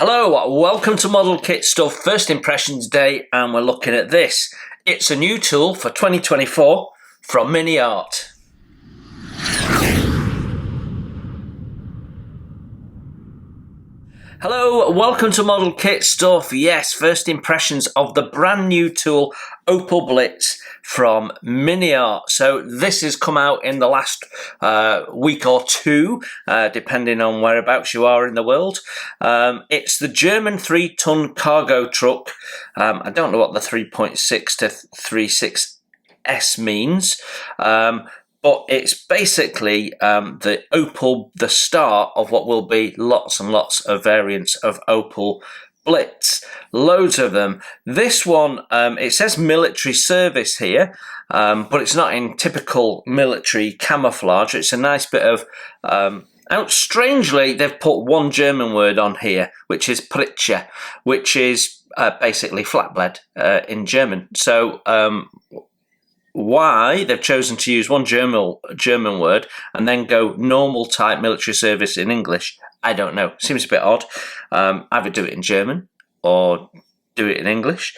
Hello, welcome to Model Kit Stuff First Impressions Day, and we're looking at this. It's a new tool for 2024 from Miniart. Hello, welcome to Model Kit Stuff. Yes, first impressions of the brand new tool Opel Blitz from Miniart. So this has come out in the last week or two, depending on whereabouts you are in the world. It's the German 3-ton cargo truck. I don't know what the 3.6 to 3.6S means. But it's basically the Opel, the start of what will be lots and lots of variants of Opel Blitz. Loads of them. This one, it says military service here, but it's not in typical military camouflage. It's a nice bit of... strangely, they've put one German word on here, which is Pritsche, which is basically flatbed in German. So... why they've chosen to use one German word and then go normal type military service in English, I don't know. Seems a bit odd. Either do it in German or do it in English.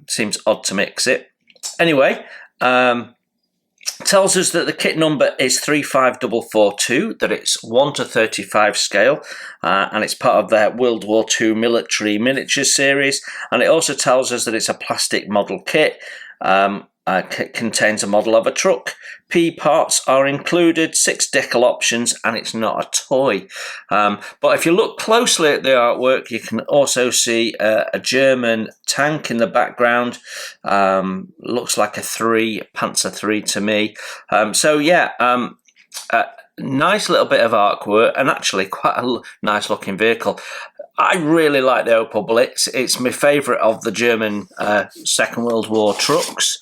Seems odd to mix it. Anyway, tells us that the kit number is 35442, that it's 1 to 35 scale, and it's part of their World War II military miniatures series. And it also tells us that it's a plastic model kit. Contains a model of a truck. P parts are included, 6 decal options, and it's not a toy. But if you look closely at the artwork, you can also see a German tank in the background. Looks like a Panzer III to me. So yeah, nice little bit of artwork, and actually quite a nice looking vehicle. I really like the Opel Blitz. It's my favourite of the German Second World War trucks.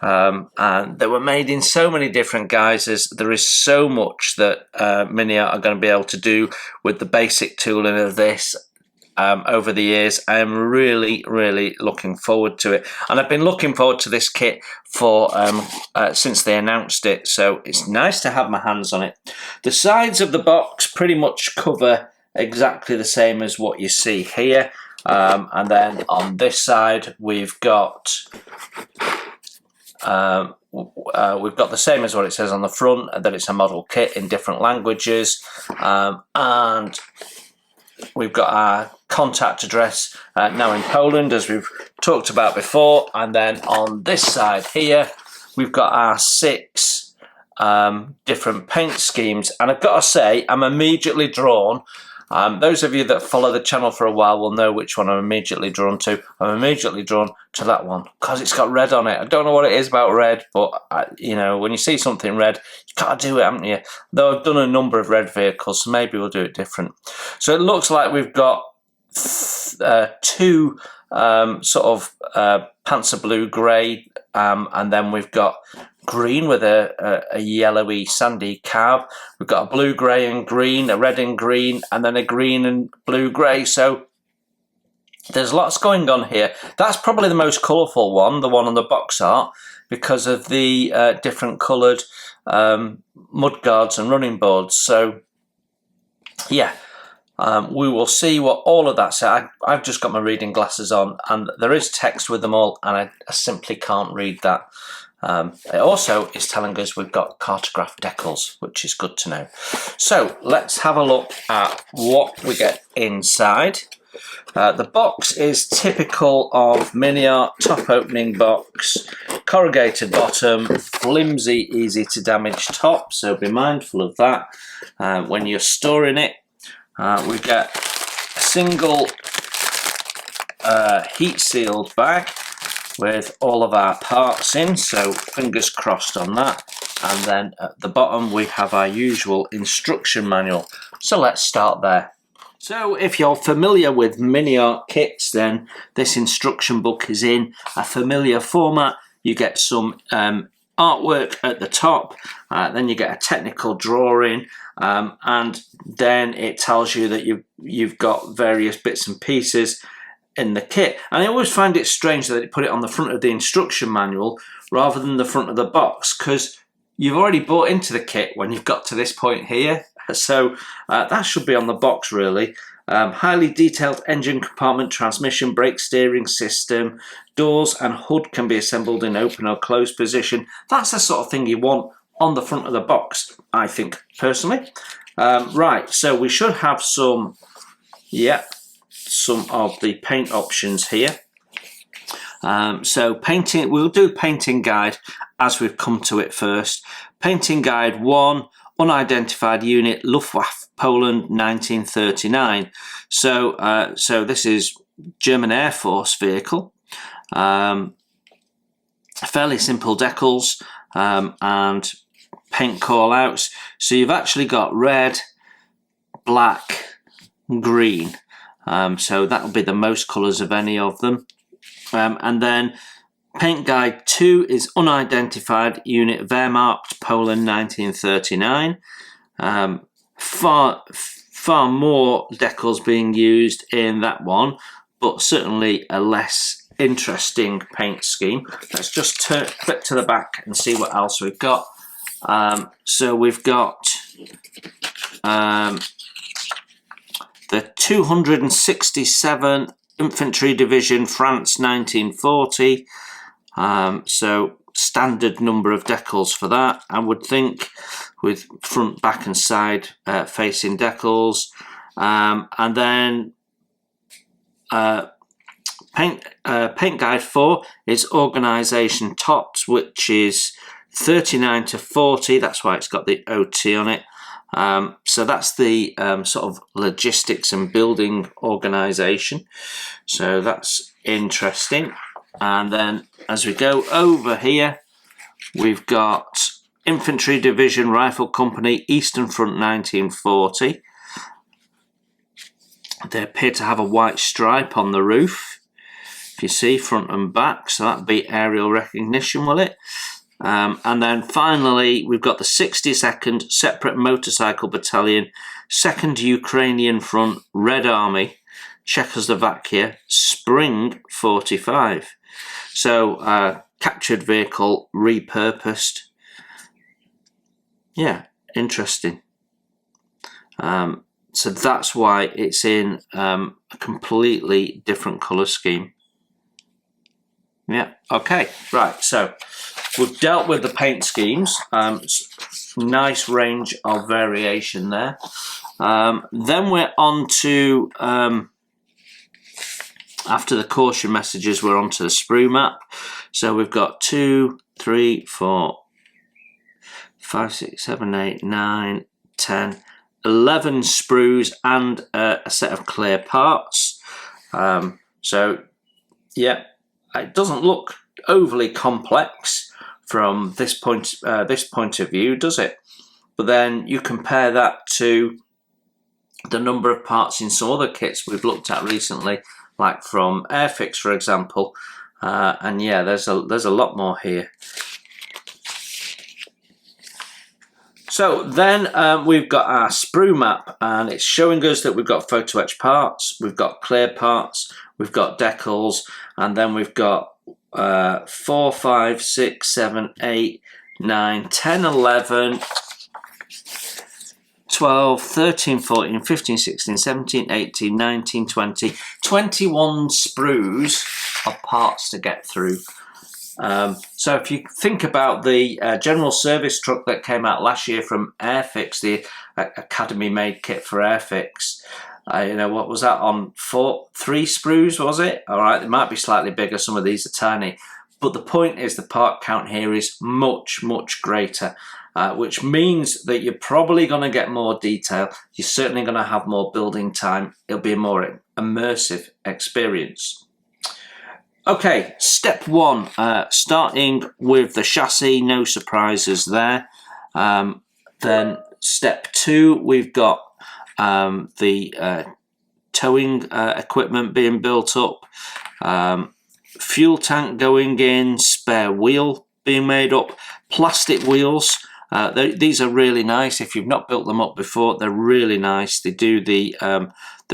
And they were made in so many different guises. There is so much that Miniart are going to be able to do with the basic tooling of this over the years. I am really, really looking forward to it. And I've been looking forward to this kit for since they announced it. So it's nice to have my hands on it. The sides of the box pretty much cover exactly the same as what you see here. And then on this side, we've got the same as what it says on the front, that it's a model kit in different languages, and we've got our contact address now in Poland, as we've talked about before. And then on this side here, we've got our 6 different paint schemes, and I've got to say, I'm immediately drawn. Those of you that follow the channel for a while will know which one I'm immediately drawn to. I'm immediately drawn to that one because it's got red on it. I don't know what it is about red, but you know, when you see something red, you gotta do it, haven't you? Though I've done a number of red vehicles, so maybe we'll do it different. So it looks like we've got 2 sort of Panzer blue grey, and then we've got green with a yellowy sandy carb. We've got a blue, grey and green, a red and green, and then a green and blue grey. So there's lots going on here. That's probably the most colourful one, the one on the box art, because of the different coloured mudguards and running boards. So yeah, we will see what all of that says. I've just got my reading glasses on, and there is text with them all, and I simply can't read that. It also is telling us we've got cartograph decals, which is good to know. So let's have a look at what we get inside. The box is typical of Miniart, top opening box, corrugated bottom, flimsy, easy to damage top, so be mindful of that when you're storing it. We get a single heat sealed bag with all of our parts in, so fingers crossed on that. And then at the bottom we have our usual instruction manual. So let's start there. So if you're familiar with Miniart kits, then this instruction book is in a familiar format. You get some artwork at the top, then you get a technical drawing, and then it tells you that you've got various bits and pieces in the kit. And I always find it strange that they put it on the front of the instruction manual rather than the front of the box, because you've already bought into the kit when you've got to this point here. So that should be on the box really. Highly detailed engine compartment, transmission, brake steering system, doors and hood can be assembled in open or closed position. That's the sort of thing you want on the front of the box, I think, personally. Right, so we should have some of the paint options here. So painting, we'll do painting guide as we've come to it first. Painting guide 1, unidentified unit, Luftwaffe, Poland, 1939. So this is German Air Force vehicle. Fairly simple decals and paint call outs. So you've actually got red, black, green. So that will be the most colours of any of them. And then paint guide 2 is unidentified unit, Wehrmacht, Poland, 1939. Far more decals being used in that one, but certainly a less interesting paint scheme. Let's just flip to the back and see what else we've got. So we've got the 267th Infantry Division, France, 1940. So standard number of decals for that, I would think, with front, back and side facing decals. And then paint guide 4 is organisation tops, which is 39 to 40. That's why it's got the OT on it. So that's the sort of logistics and building organisation. So that's interesting. And then as we go over here, we've got Infantry Division, Rifle Company, Eastern Front, 1940. They appear to have a white stripe on the roof, if you see, front and back. So that'd be aerial recognition, will it? And then finally, we've got the 62nd Separate Motorcycle Battalion, 2nd Ukrainian Front, Red Army, Czechoslovakia, Spring 45. So captured vehicle, repurposed. Yeah, interesting. So that's why it's in a completely different colour scheme. Yeah, okay, right, so we've dealt with the paint schemes. Nice range of variation there. Then we're on to, after the caution messages, we're on to the sprue map. So we've got 2, 3, 4, 5, 6, 7, 8, 9, 10, 11 sprues and a set of clear parts. So, yeah, it doesn't look overly complex from this point of view, does it? But then you compare that to the number of parts in some other kits we've looked at recently, like from Airfix, for example, and yeah, there's a lot more here. So then we've got our sprue map, and it's showing us that we've got photo etch parts, we've got clear parts, we've got decals, and then we've got 4, 5, 6, 7, 8, 9, 10, 11, 12, 13, 14, 15, 16, 17, 18, 19, 20, 21 sprues of parts to get through. So if you think about the general service truck that came out last year from Airfix, the Academy made kit for Airfix, you know, what was that on? 3 sprues, was it? All right, they might be slightly bigger, some of these are tiny. But the point is the part count here is much, much greater, which means that you're probably going to get more detail. You're certainly going to have more building time. It'll be a more immersive experience. Okay, step 1, starting with the chassis, no surprises there. Then step 2, we've got the towing equipment being built up, fuel tank going in, spare wheel being made up, plastic wheels. These are really nice. If you've not built them up before, they're really nice. They do the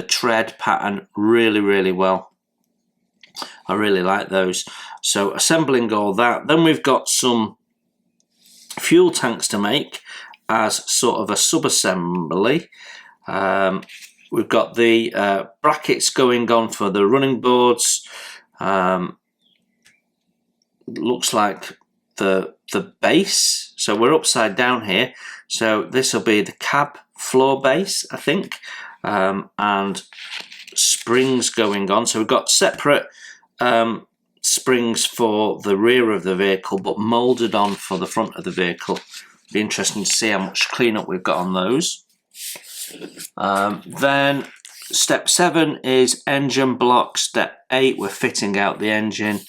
tread pattern really, really well. I really like those. So assembling all that. Then we've got some fuel tanks to make as sort of a sub-assembly. we've got the brackets going on for the running boards. Looks like the base, so we're upside down here, so this will be the cab floor base, I think, and springs going on. So we've got separate springs for the rear of the vehicle, but moulded on for the front of the vehicle. Be interesting to see how much cleanup we've got on those. Then step 7 is engine block. Step 8, we're fitting out the engine.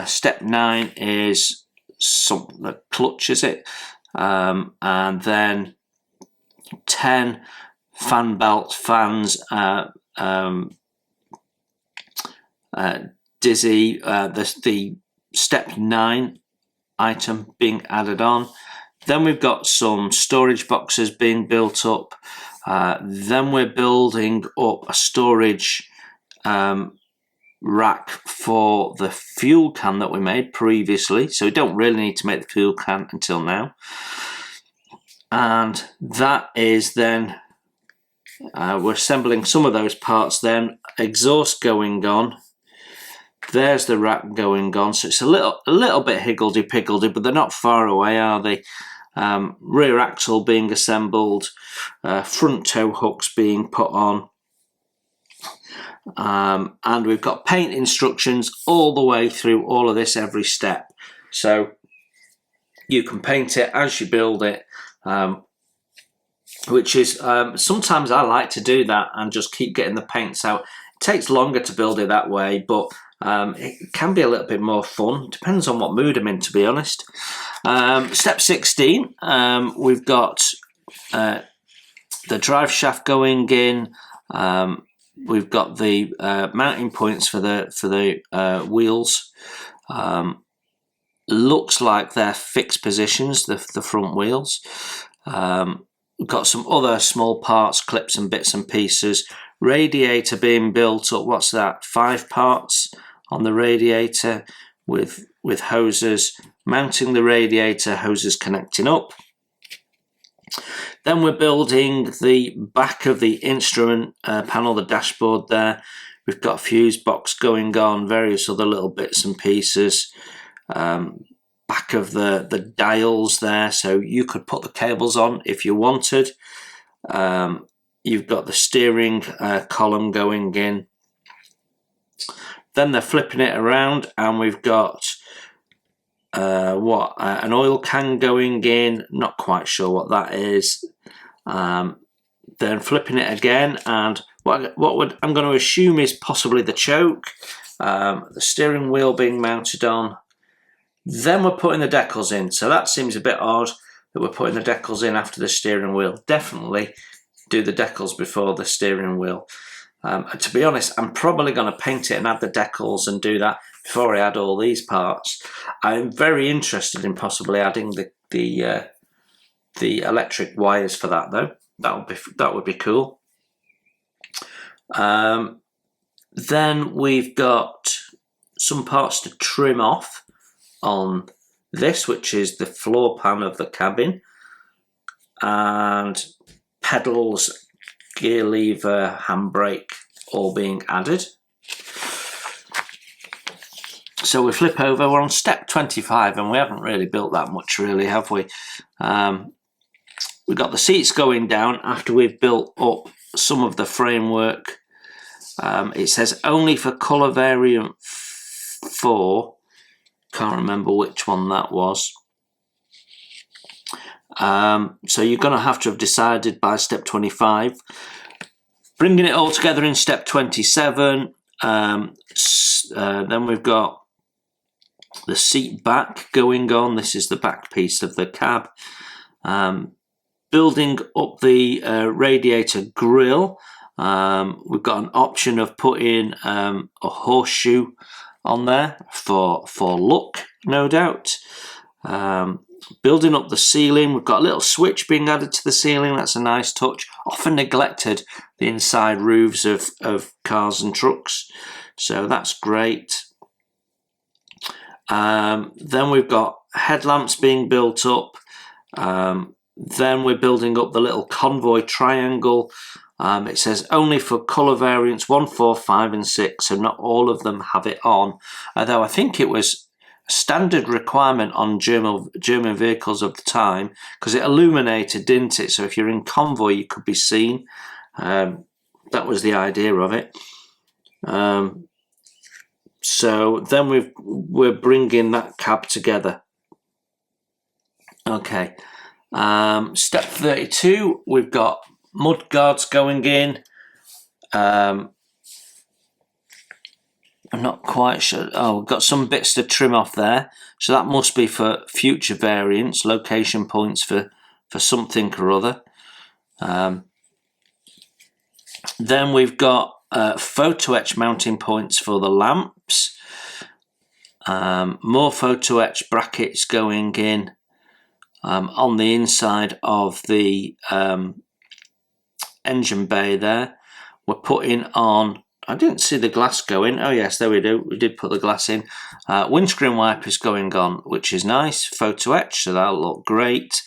Step 9 is the clutch, is it? And then 10, fan belt, fans, dizzy, the step 9 item being added on. Then we've got some storage boxes being built up. Then we're building up a storage rack for the fuel can that we made previously, so we don't really need to make the fuel can until now. And that is then we're assembling some of those parts. Then exhaust going on, there's the rack going on, so it's a little bit higgledy-piggledy, but they're not far away, are they? Rear axle being assembled, front tow hooks being put on. And we've got paint instructions all the way through all of this, every step, so you can paint it as you build it, which is sometimes I like to do that and just keep getting the paints out. It takes longer to build it that way, but it can be a little bit more fun. Depends on what mood I'm in, to be honest. Step 16, we've got the drive shaft going in. We've got the mounting points for the wheels. Looks like they're fixed positions, the front wheels. We've got some other small parts, clips and bits and pieces. Radiator being built up. What's that? 5 parts on the radiator with hoses. Mounting the radiator, hoses connecting up. Then we're building the back of the instrument panel, the dashboard there. We've got a fuse box going on, various other little bits and pieces. Back of the dials there, so you could put the cables on if you wanted. You've got the steering column going in. Then they're flipping it around, and we've got an oil can going in, not quite sure what that is. Then flipping it again, and I'm going to assume is possibly the choke. The steering wheel being mounted on. Then we're putting the decals in, so that seems a bit odd that we're putting the decals in after the steering wheel. Definitely do the decals before the steering wheel. To be honest, I'm probably going to paint it and add the decals and do that before I add all these parts. I'm very interested in possibly adding the electric wires for that, though. That would be cool. Then we've got some parts to trim off on this, which is the floor pan of the cabin, and pedals, gear lever, handbrake all being added. So we flip over, we're on step 25, and we haven't really built that much, really, have we? We've got the seats going down after we've built up some of the framework. It says only for colour variant 4. Can't remember which one that was. So you're going to have decided by step 25. Bringing it all together in step 27. Then we've got the seat back going on. This is the back piece of the cab. Building up the radiator grille. We've got an option of putting a horseshoe on there for look, no doubt. Building up the ceiling, we've got a little switch being added to the ceiling. That's a nice touch. Often neglected, the inside roofs of cars and trucks, so that's great. Then we've got headlamps being built up. Then we're building up the little convoy triangle It says only for colour variants 1, 4, 5 and 6, so not all of them have it on, although I think it was a standard requirement on German vehicles of the time, because it illuminated, didn't it? So if you're in convoy you could be seen. That was the idea of it. So then we're bringing that cab together. Okay, step 32, we've got mud guards going in. I'm not quite sure. Oh, we've got some bits to trim off there, so that must be for future variants, location points for something or other. Then we've got photo etch mounting points for the lamps. More photo etch brackets going in on the inside of the engine bay there. We're putting on, I didn't see the glass go in. Oh yes, there we do. We did put the glass in. Windscreen wipers going on, which is nice. Photo etch, so that'll look great.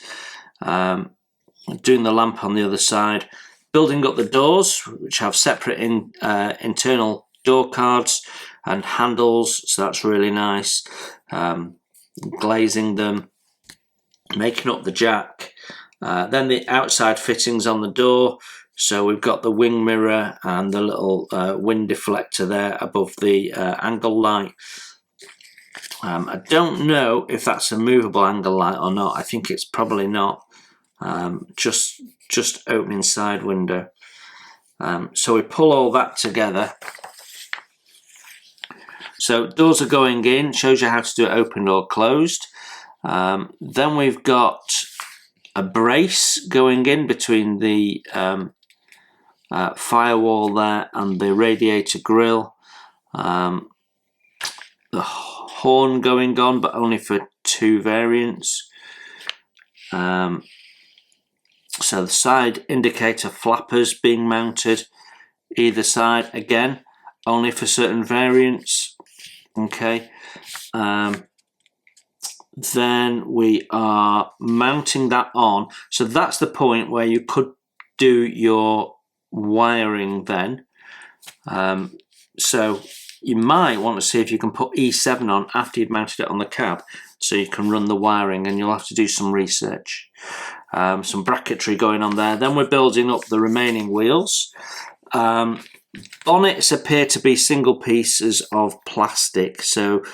Doing the lamp on the other side. Building up the doors, which have separate internal door cards and handles, so that's really nice. Glazing them, making up the jack. Then the outside fittings on the door. So we've got the wing mirror and the little wind deflector there above the angle light. I don't know if that's a movable angle light or not. I think it's probably not. Just opening side window. So we pull all that together. So doors are going in, shows you how to do it open or closed. Then we've got a brace going in between the firewall there and the radiator grille. The horn going on, but only for 2 variants. So the side indicator flappers being mounted either side, again only for certain variants. Okay, then we are mounting that on, so that's the point where you could do your wiring then. So you might want to see if you can put E7 on after you've mounted it on the cab, so you can run the wiring, and you'll have to do some research. Some bracketry going on there. Then we're building up the remaining wheels. Bonnets appear to be single pieces of plastic, so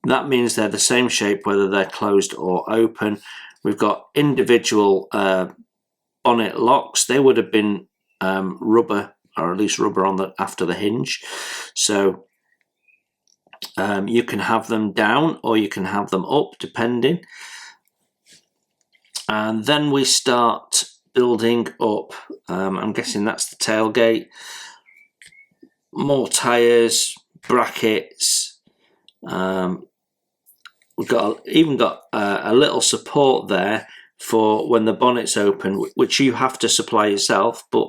that means they're the same shape whether they're closed or open. We've got individual bonnet locks. They would have been rubber, or at least rubber on after the hinge. So you can have them down or you can have them up, depending. And then we start building up, I'm guessing that's the tailgate, more tyres, brackets. We've even got a little support there for when the bonnet's open, which you have to supply yourself, but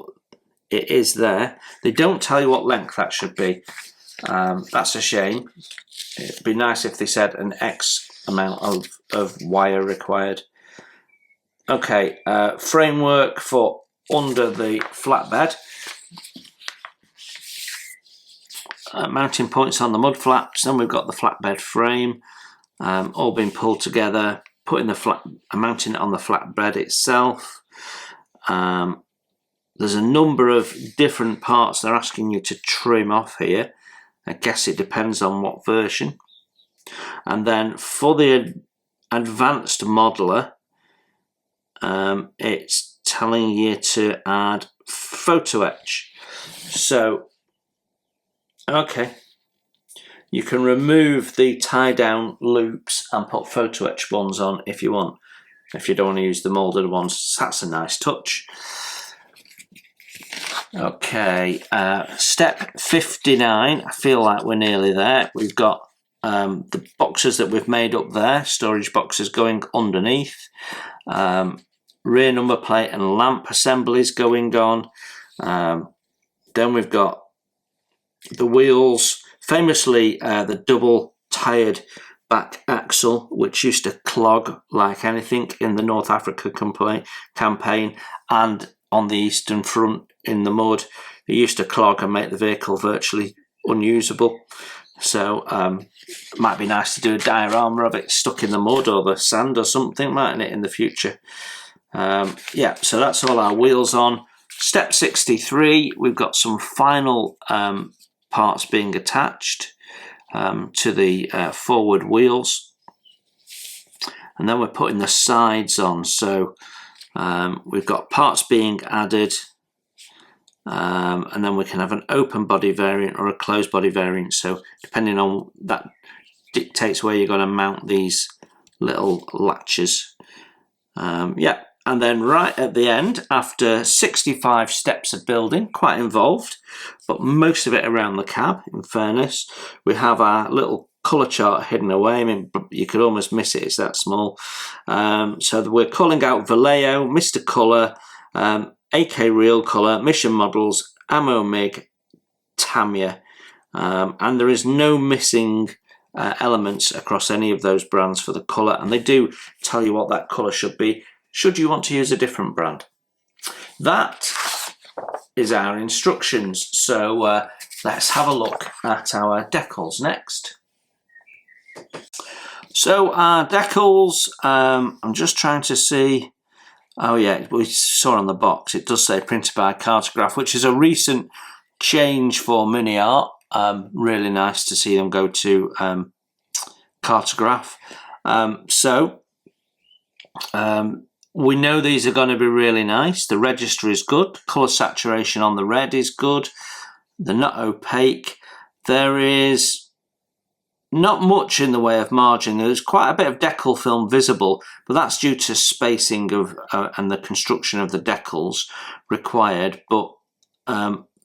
it is there. They don't tell you what length that should be. That's a shame. It'd be nice if they said an X amount of wire required. Okay, framework for under the flatbed. Mounting points on the mud flaps. Then we've got the flatbed frame, all being pulled together. Mounting it on the flatbed itself. There's a number of different parts they're asking you to trim off here. I guess it depends on what version. And then for the advanced modeler, it's telling you to add photo etch. So, okay, you can remove the tie down loops and put photo etch ones on if you want, if you don't want to use the molded ones. That's a nice touch. Okay, step 59, I feel like we're nearly there. We've got the boxes that we've made up there, storage boxes going underneath, rear number plate and lamp assemblies going on. Then we've got the wheels, famously the double tired back axle, which used to clog like anything in the North Africa campaign, and on the eastern front in the mud. It used to clog and make the vehicle virtually unusable. So it might be nice to do a diorama of it stuck in the mud or the sand or something, mightn't it, in the future? Yeah, so that's all our wheels on. Step 63, we've got some final parts being attached to the forward wheels. And then we're putting the sides on. So we've got parts being added, and then we can have an open body variant or a closed body variant. So depending on that dictates where you're going to mount these little latches. Yeah, and then right at the end, after 65 steps of building, quite involved, but most of it around the cab, in fairness, we have our little colour chart hidden away. I mean, you could almost miss it, it's that small. So we're calling out Vallejo, Mr. Colour, AK Real Colour, Mission Models, Ammo MIG, Tamiya, and there is no missing elements across any of those brands for the colour, and they do tell you what that colour should be should you want to use a different brand. That is our instructions, so let's have a look at our decals next. So our decals, I'm just trying to see. Oh yeah, we saw on the box, it does say printed by Cartograph, which is a recent change for Miniart. Really nice to see them go to Cartograph. We know these are going to be really nice. The register is good. Colour saturation on the red is good. They're not opaque. There is not much in the way of margin. There's quite a bit of decal film visible, but that's due to spacing of and the construction of the decals required. But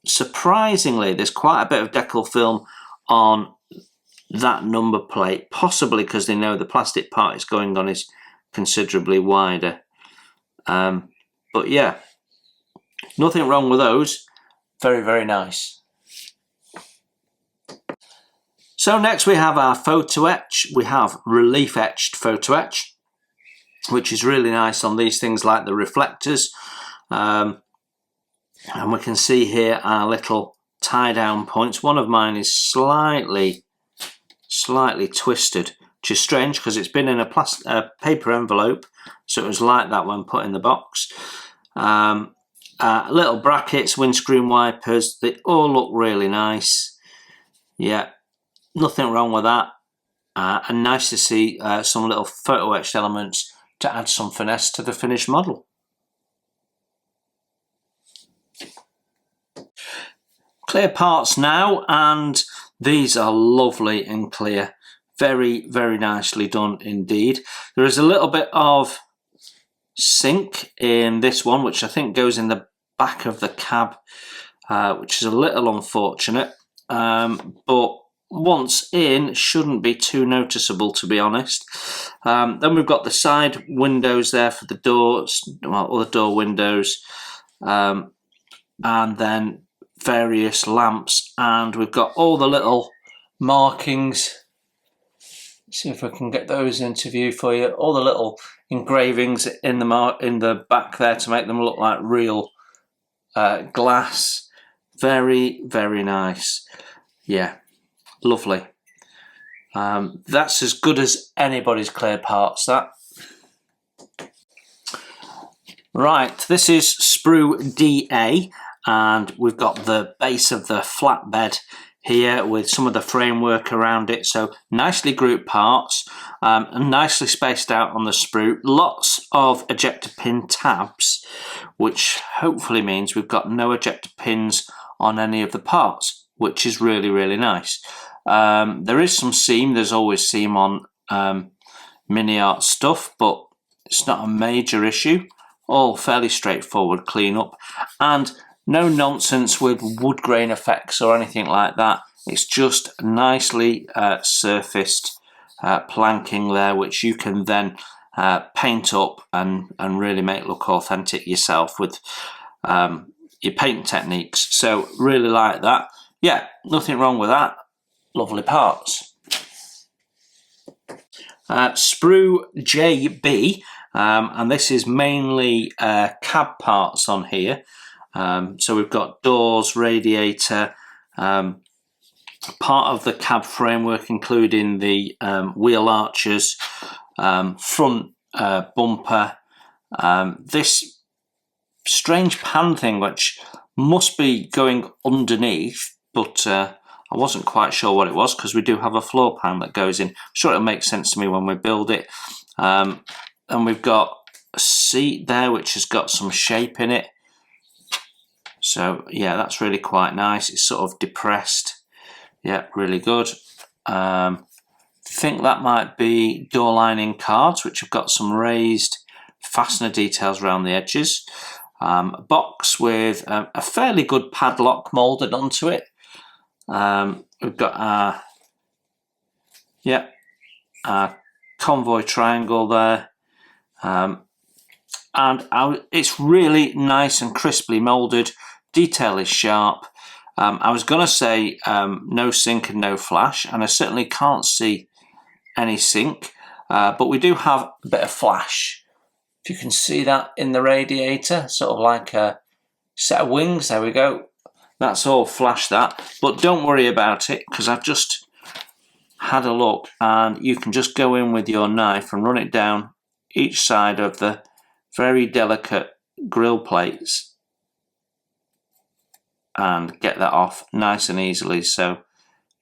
surprisingly, there's quite a bit of decal film on that number plate, possibly because they know the plastic part it's going on is considerably wider. But yeah, nothing wrong with those. Very, very nice. So next we have our photo etch. We have relief etched photo etch, which is really nice on these things like the reflectors. And we can see here our little tie down points. One of mine is slightly twisted, which is strange because it's been in a paper envelope, so it was like that when put in the box. Little brackets, windscreen wipers, they all look really nice. Yeah, nothing wrong with that. And nice to see some little photo etched elements to add some finesse to the finished model. Clear parts now, and these are lovely and clear. Very, very nicely done indeed. There is a little bit of sink in this one, which I think goes in the back of the cab, which is a little unfortunate, but once in shouldn't be too noticeable, to be honest. Then we've got the side windows there for the doors, well, all the door windows, and then various lamps, and we've got all the little markings. See if I can get those into view for you. All the little engravings in the back there to make them look like real glass. Very, very nice. Yeah, lovely. That's as good as anybody's clear parts, that. Right, this is sprue DA, and we've got the base of the flatbed here with some of the framework around it, so nicely grouped parts and nicely spaced out on the sprue. Lots of ejector pin tabs, which hopefully means we've got no ejector pins on any of the parts, which is really, really nice. There is some seam, there's always seam on Miniart stuff, but it's not a major issue. All fairly straightforward cleanup, and no nonsense with wood grain effects or anything like that. It's just nicely surfaced planking there, which you can then paint up and really make look authentic yourself with your paint techniques. So really like that. Yeah, nothing wrong with that. Lovely parts. Sprue JB, and this is mainly cab parts on here. So we've got doors, radiator, part of the cab framework including the wheel arches, front bumper, this strange pan thing which must be going underneath, but I wasn't quite sure what it was because we do have a floor pan that goes in. I'm sure it'll make sense to me when we build it. And we've got a seat there which has got some shape in it. So yeah, that's really quite nice. It's sort of depressed. Yeah, really good. Think that might be door lining cards which have got some raised fastener details around the edges. A box with a fairly good padlock moulded onto it. We've got our convoy triangle there, and it's really nice and crisply moulded. Detail is sharp. I was going to say no sink and no flash, and I certainly can't see any sink, but we do have a bit of flash. If you can see that in the radiator, sort of like a set of wings, there we go. That's all flash that, but don't worry about it because I've just had a look and you can just go in with your knife and run it down each side of the very delicate grill plates and get that off nice and easily. So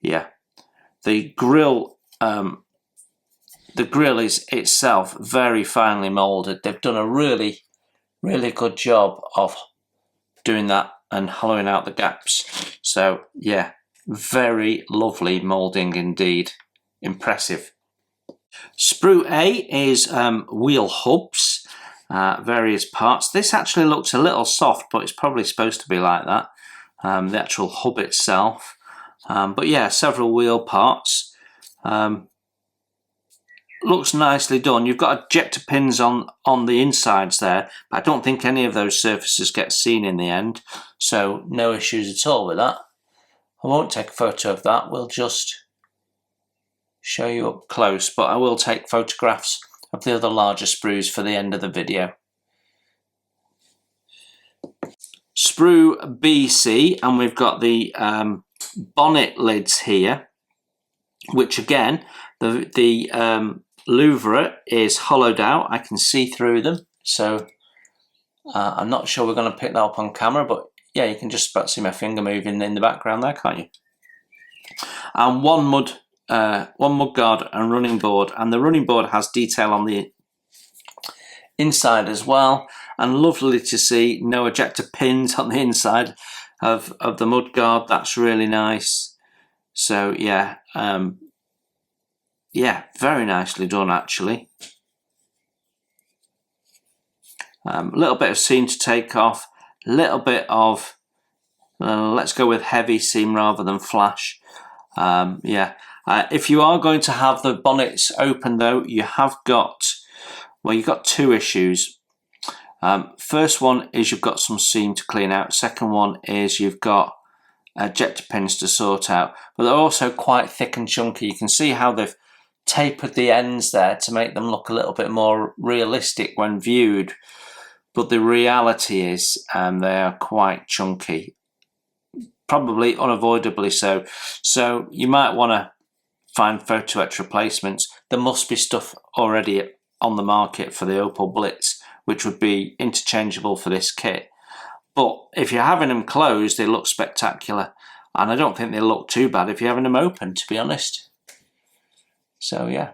yeah, the grill is itself very finely moulded. They've done a really good job of doing that and hollowing out the gaps. So yeah, very lovely moulding indeed. Impressive. Sprue A is wheel hubs, various parts. This actually looks a little soft, but it's probably supposed to be like that. The actual hub itself. But yeah, several wheel parts. Looks nicely done. You've got ejector pins on the insides there, but I don't think any of those surfaces get seen in the end, so no issues at all with that. I won't take a photo of that, we'll just show you up close, but I will take photographs of the other larger sprues for the end of the video. Sprue BC, and we've got the bonnet lids here, which again, the louvre is hollowed out. I can see through them, so I'm not sure we're going to pick that up on camera, but yeah, you can just about see my finger moving in the background there, can't you? And one mud guard and running board, and the running board has detail on the inside as well, and lovely to see no ejector pins on the inside of the mud guard. That's really nice. So yeah, yeah, very nicely done actually. A little bit of seam to take off, a little bit of, let's go with heavy seam rather than flash. Yeah, if you are going to have the bonnets open though, you have got, well, you've got two issues. First one is you've got some seam to clean out. Second one is you've got ejector pins to sort out, but they're also quite thick and chunky. You can see how they've tapered the ends there to make them look a little bit more realistic when viewed, but the reality is they are quite chunky, probably unavoidably so. So you might want to find photo-etch replacements. There must be stuff already on the market for the Opel Blitz which would be interchangeable for this kit, but if you're having them closed they look spectacular, and I don't think they look too bad if you're having them open, to be honest. So yeah.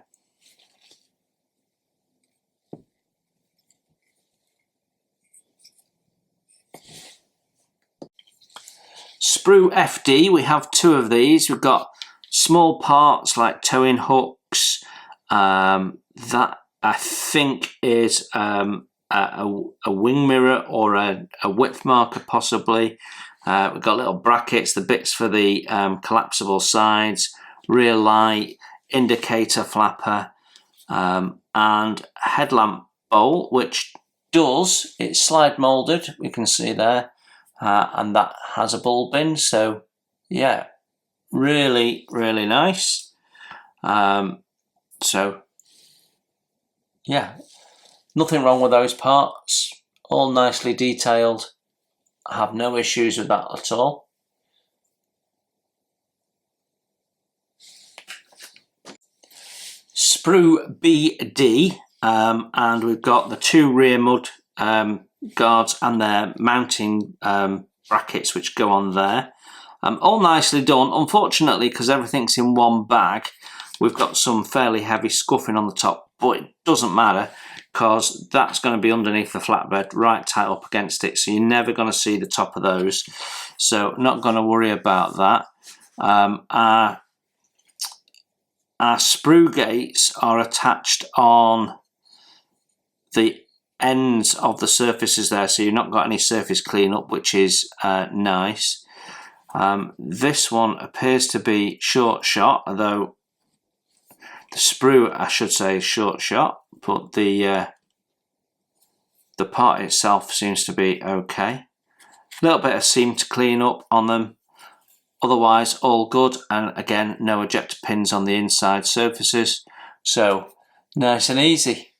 Sprue FD, we have two of these. We've got small parts like towing hooks, that I think is a wing mirror or a width marker possibly. We've got little brackets, the bits for the collapsible sides, rear light, indicator flapper, and headlamp bowl, which it's slide molded, we can see there, and that has a bulb in, so yeah, really nice. So yeah, Nothing wrong with those parts, all nicely detailed. I have no issues with that at all. Sprue BD, and we've got the 2 rear mud guards and their mounting brackets which go on there. All nicely done. Unfortunately, because everything's in one bag, we've got some fairly heavy scuffing on the top, but it doesn't matter because that's going to be underneath the flatbed, right tight up against it, so you're never going to see the top of those. So not going to worry about that. Our sprue gates are attached on the ends of the surfaces there, so you've not got any surface cleanup, which is nice. This one appears to be short shot, although the sprue, I should say, is short shot, but the part itself seems to be okay. A little bit of seam to clean up on them, otherwise all good, and again no ejector pins on the inside surfaces, so nice and easy.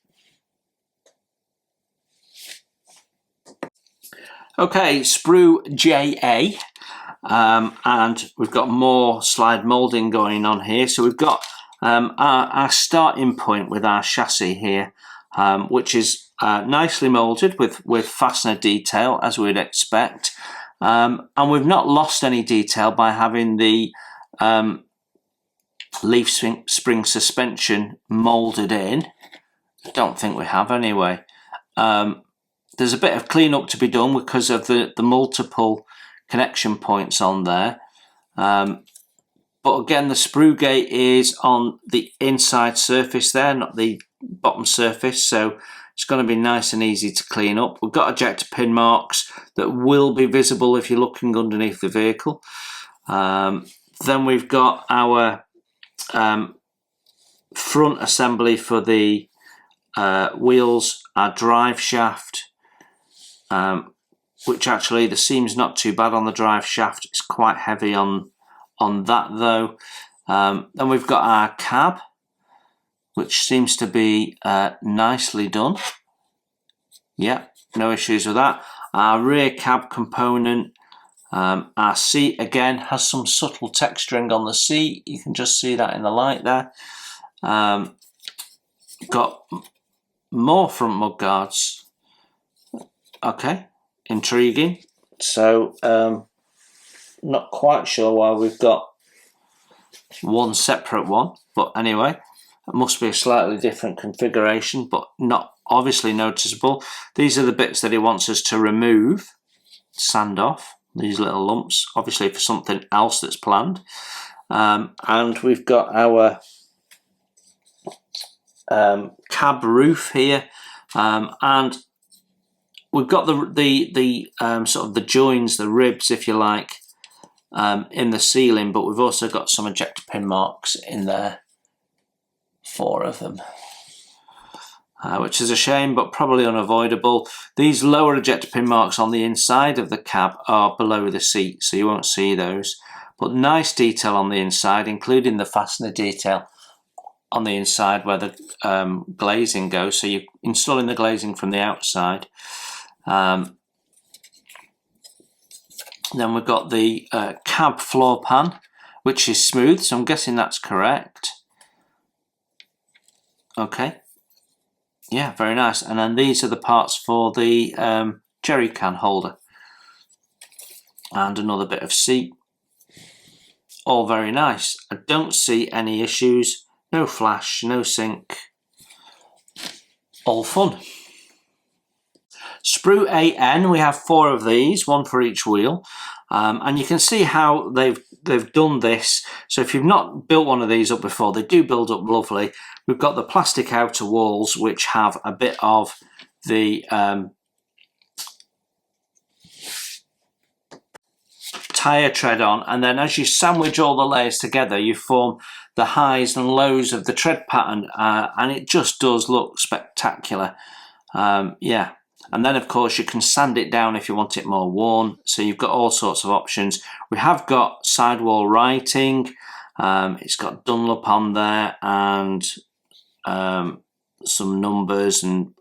Okay, sprue JA, and we've got more slide moulding going on here. So we've got our starting point with our chassis here, which is nicely moulded with fastener detail as we'd expect, and we've not lost any detail by having the leaf spring suspension moulded in. I don't think we have anyway. There's a bit of cleanup to be done because of the multiple connection points on there. But again, the sprue gate is on the inside surface there, not the bottom surface, so it's going to be nice and easy to clean up. We've got ejector pin marks that will be visible if you're looking underneath the vehicle. Then we've got our front assembly for the wheels, our drive shaft, which actually the seam's not too bad on the drive shaft. It's quite heavy on that though. Then we've got our cab, which seems to be nicely done. Yeah, no issues with that. Our rear cab component, our seat again has some subtle texturing on the seat. You can just see that in the light there. Got more front mud guards. Okay, intriguing. So not quite sure why we've got one separate one, but anyway, it must be a slightly different configuration, but not obviously noticeable. These are the bits that he wants us to remove, sand off these little lumps, obviously for something else that's planned. And we've got our cab roof here, and we've got the sort of the joins, the ribs, if you like, in the ceiling, but we've also got some ejector pin marks in there, 4 of them, which is a shame, but probably unavoidable. These lower ejector pin marks on the inside of the cab are below the seat, so you won't see those. But nice detail on the inside, including the fastener detail on the inside where the glazing goes. So you're installing the glazing from the outside. Then we've got the cab floor pan, which is smooth, so I'm guessing that's correct. Okay, yeah, very nice. And then these are the parts for the jerry can holder, and another bit of seat. All very nice. I don't see any issues, no flash, no sink, all fun. Sprue AN, we have 4 of these, 1 for each wheel, and you can see how they've done this. So if you've not built one of these up before, they do build up lovely. We've got the plastic outer walls which have a bit of the tyre tread on, and then as you sandwich all the layers together you form the highs and lows of the tread pattern, and it just does look spectacular. Yeah. And then of course you can sand it down if you want it more worn, so you've got all sorts of options. We have got sidewall writing, it's got Dunlop on there, and some numbers and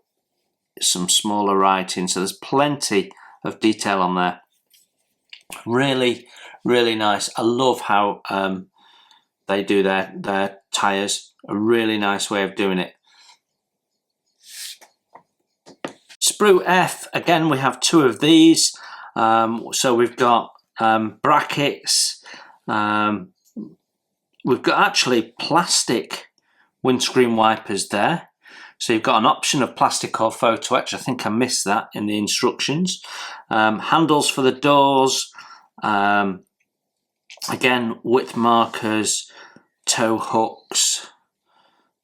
some smaller writing, so there's plenty of detail on there. Really, really nice. I love how they do their tyres. A really nice way of doing it. Sprue F, again, we have 2 of these. So we've got brackets. We've got actually plastic windscreen wipers there. So you've got an option of plastic or photo-etch. I think I missed that in the instructions. Handles for the doors. Again, width markers, tow hooks.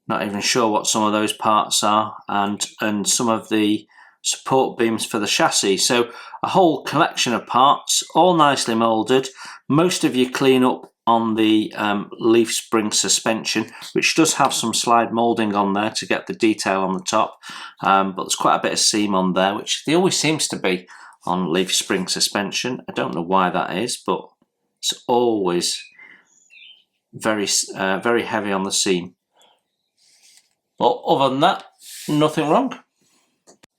Not even sure what some of those parts are. And some of the support beams for the chassis. So a whole collection of parts, all nicely moulded. Most of you clean up on the leaf spring suspension, which does have some slide moulding on there to get the detail on the top, but there's quite a bit of seam on there, which there always seems to be on leaf spring suspension. I don't know why that is, but it's always very heavy on the seam. But other than that, nothing wrong.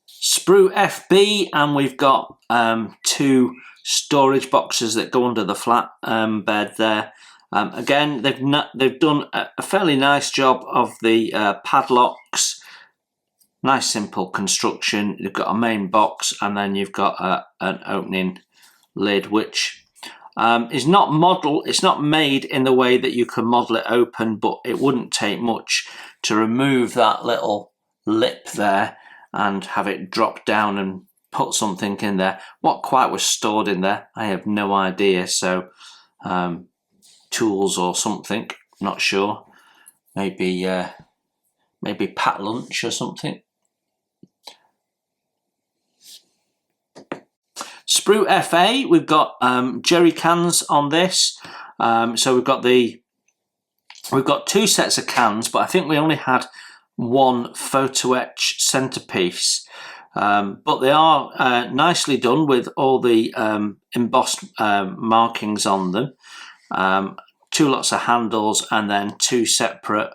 Sprue FB, and we've got 2 storage boxes that go under the flat bed there. Again, they've done a fairly nice job of the padlocks. Nice simple construction. You've got a main box, and then you've got an opening lid, which is not model. It's not made in the way that you can model it open, but it wouldn't take much to remove that little lip there and have it drop down and put something in there. What quite was stored in there, I have no idea. So tools or something, not sure. Maybe packed lunch or something. Sprue FA, we've got jerry cans on this. So we've got 2 sets of cans, but I think we only had 1 photo-etch centerpiece. But they are nicely done with all the embossed markings on them. 2 lots of handles, and then 2 separate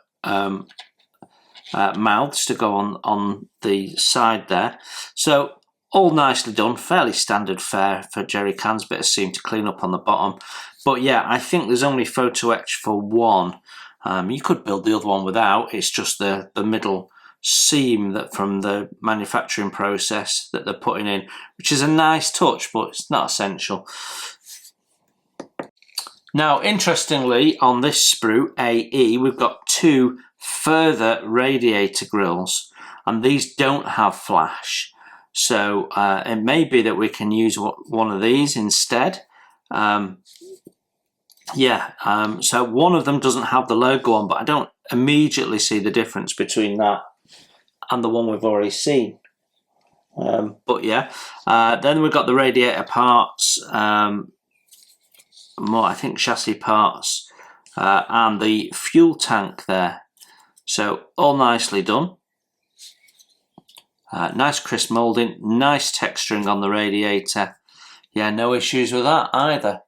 mouths to go on the side there. So all nicely done, fairly standard fare for jerry cans, bit of seam to clean up on the bottom. But yeah, I think there's only photo-etch for 1. You could build the other one without. It's just the middle seam that from the manufacturing process that they're putting in, which is a nice touch, but it's not essential. Now, interestingly, on this sprue AE, we've got 2 further radiator grills, and these don't have flash. So it may be that we can use one of these instead. So one of them doesn't have the logo on, but I don't immediately see the difference between that and the one we've already seen. But yeah, then we've got the radiator parts, more I think chassis parts, and the fuel tank there. So all nicely done. Nice crisp moulding, nice texturing on the radiator. Yeah, no issues with that either.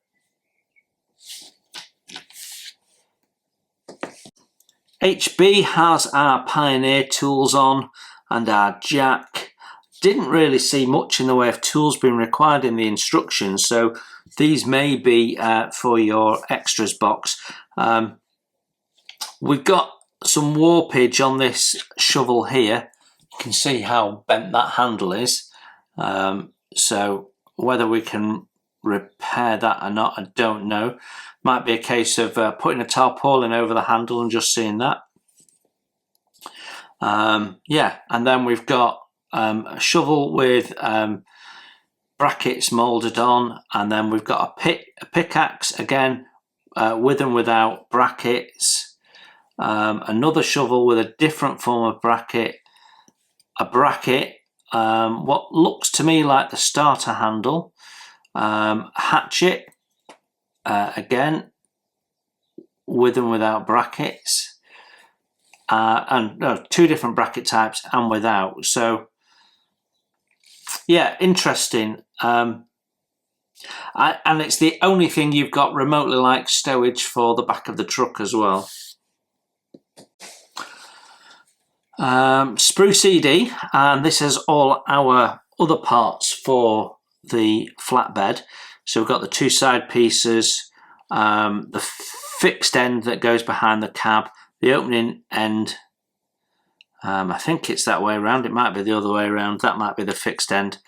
HB has our Pioneer tools on and our jack. Didn't really see much in the way of tools being required in the instructions, so these may be for your extras box. We've got some warpage on this shovel here. You can see how bent that handle is. So whether we can repair that or not, I don't know. Might be a case of putting a tarpaulin over the handle and just seeing that. Yeah, and then we've got a shovel with brackets moulded on, and then we've got a pickaxe again, with and without brackets. Another shovel with a different form of bracket. A bracket, what looks to me like the starter handle. Hatchet, again, with and without brackets, and no, 2 different bracket types and without. So yeah, interesting. And it's the only thing you've got remotely like stowage for the back of the truck as well. Sprue CD, and this is all our other parts for the flatbed. So we've got the two side pieces, the fixed end that goes behind the cab, the opening end. I think it's that way around. It might be the other way around. That might be the fixed end,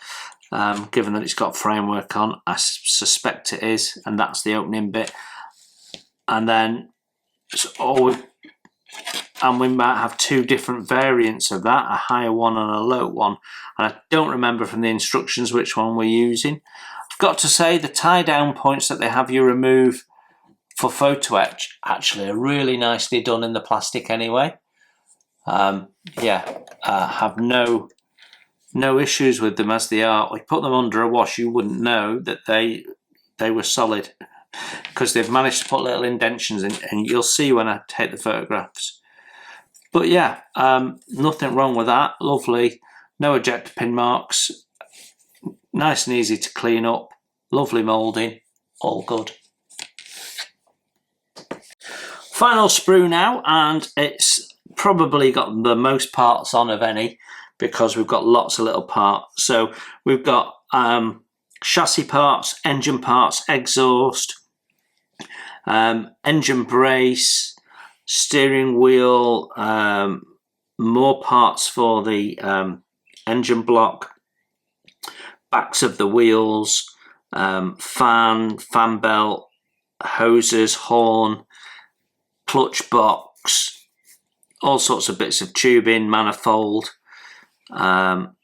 given that it's got framework on. I suspect it is, and that's the opening bit. And then and we might have two different variants of that, a higher one and a low one. And I don't remember from the instructions which one we're using. I've got to say the tie down points that they have you remove for photo etch actually are really nicely done in the plastic anyway. Have no issues with them as they are. We put them under a wash, you wouldn't know that they were solid, because they've managed to put little indentions in, and you'll see when I take the photographs. But yeah, nothing wrong with that. Lovely, no ejector pin marks, nice and easy to clean up, lovely moulding, all good. Final sprue now, and it's probably got the most parts on of any, because we've got lots of little parts. So we've got chassis parts, engine parts, exhaust, engine brace, steering wheel, more parts for the engine block, backs of the wheels, fan belt, hoses, horn, clutch box, all sorts of bits of tubing, manifold. I'm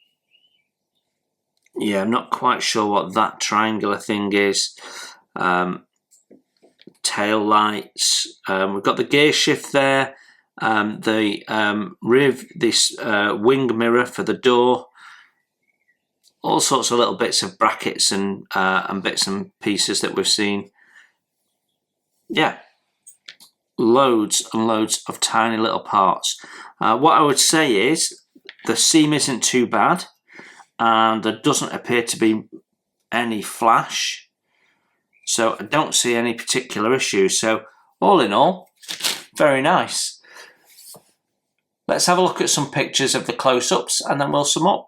not quite sure what that triangular thing is. Tail lights. We've got the gear shift there. This wing mirror for the door. All sorts of little bits of brackets and bits and pieces that we've seen. Yeah, loads and loads of tiny little parts. What I would say is the seam isn't too bad, and there doesn't appear to be any flash. So I don't see any particular issues. So all in all, very nice. Let's have a look at some pictures of the close-ups and then we'll sum up.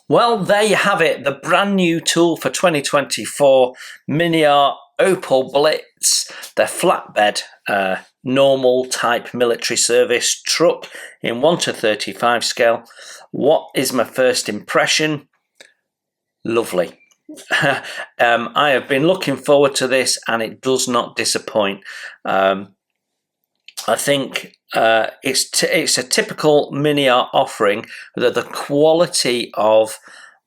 Well, there you have it, the brand new tool for 2024, Miniart Opel Blitz, the flatbed normal type military service truck in 1 to 35 scale. What is my first impression? Lovely. I have been looking forward to this, and it does not disappoint. I think it's a typical Miniart offering. That the quality of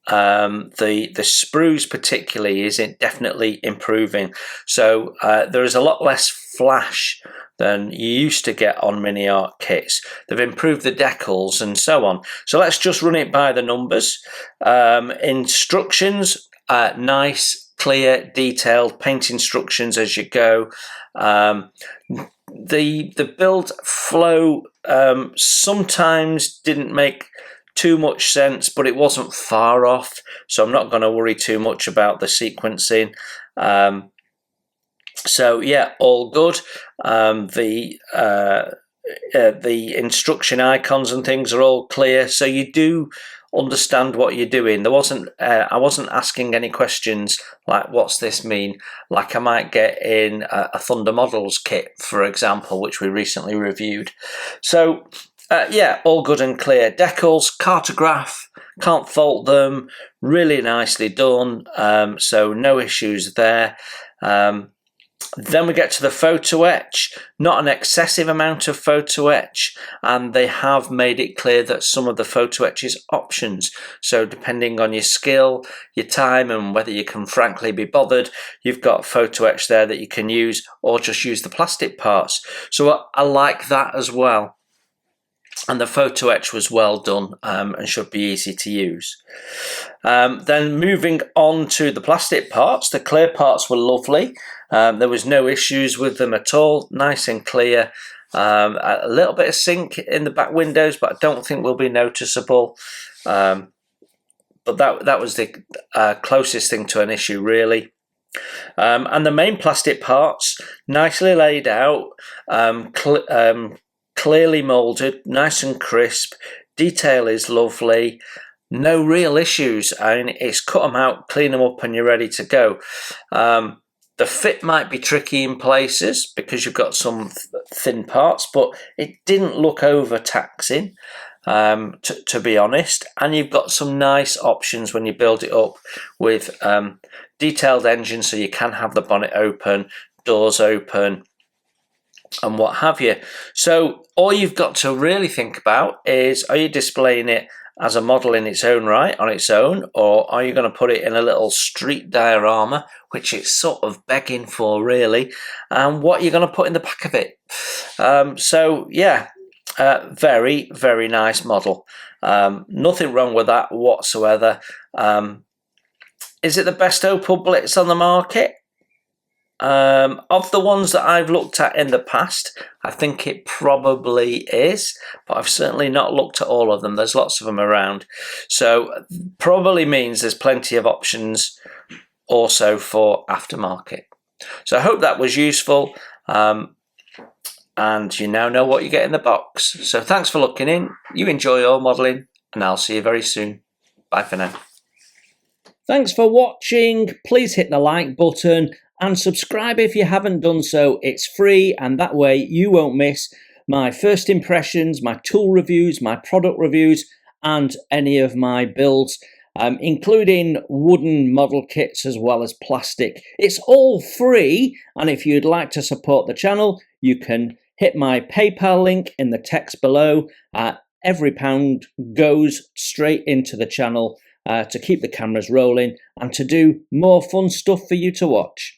the sprues particularly is definitely improving. So there is a lot less flash than you used to get on Miniart kits. They've improved the decals and so on. So let's just run it by the numbers. Instructions, nice, clear, detailed paint instructions as you go. The build flow sometimes didn't make too much sense, but it wasn't far off, so I'm not going to worry too much about the sequencing. So yeah, all good. The instruction icons and things are all clear, so you do understand what you're doing. There wasn't I wasn't asking any questions like, what's this mean, like I might get in a Thunder Models kit, for example, which we recently reviewed. So yeah, all good and clear. Decals, cartograph, can't fault them, really nicely done, so no issues there. Then we get to the photo etch, not an excessive amount of photo etch, and they have made it clear that some of the photo etch is options. So depending on your skill, your time, and whether you can frankly be bothered, you've got photo etch there that you can use, or just use the plastic parts. So I like that as well. And the photo etch was well done and should be easy to use. Then moving on to the plastic parts, the clear parts were lovely. There was no issues with them at all, nice and clear. A little bit of sink in the back windows, but I don't think will be noticeable. But that was the closest thing to an issue, really. And the main plastic parts, nicely laid out, clearly moulded, nice and crisp. Detail is lovely. No real issues. I mean, it's cut them out, clean them up, and you're ready to go. The fit might be tricky in places because you've got some thin parts, but it didn't look overtaxing, to be honest. And you've got some nice options when you build it up with detailed engines, so you can have the bonnet open, doors open, and what have you. So all you've got to really think about is, are you displaying it as a model in its own right, on its own, or are you going to put it in a little street diorama, which it's sort of begging for, really, and what you're going to put in the back of it. So yeah, very, very nice model. Nothing wrong with that whatsoever. Is it the best Opel Blitz on the market? Of the ones that I've looked at in the past, I think it probably is, but I've certainly not looked at all of them. There's lots of them around, so probably means there's plenty of options also for aftermarket. So I hope that was useful, and you now know what you get in the box. So thanks for looking in. You enjoy your modelling, and I'll see you very soon. Bye for now. Thanks for watching. Please hit the like button and subscribe if you haven't done so. It's free, and that way you won't miss my first impressions, my tool reviews, my product reviews, and any of my builds, including wooden model kits as well as plastic. It's all free, and if you'd like to support the channel, you can hit my PayPal link in the text below. Every pound goes straight into the channel to keep the cameras rolling and to do more fun stuff for you to watch.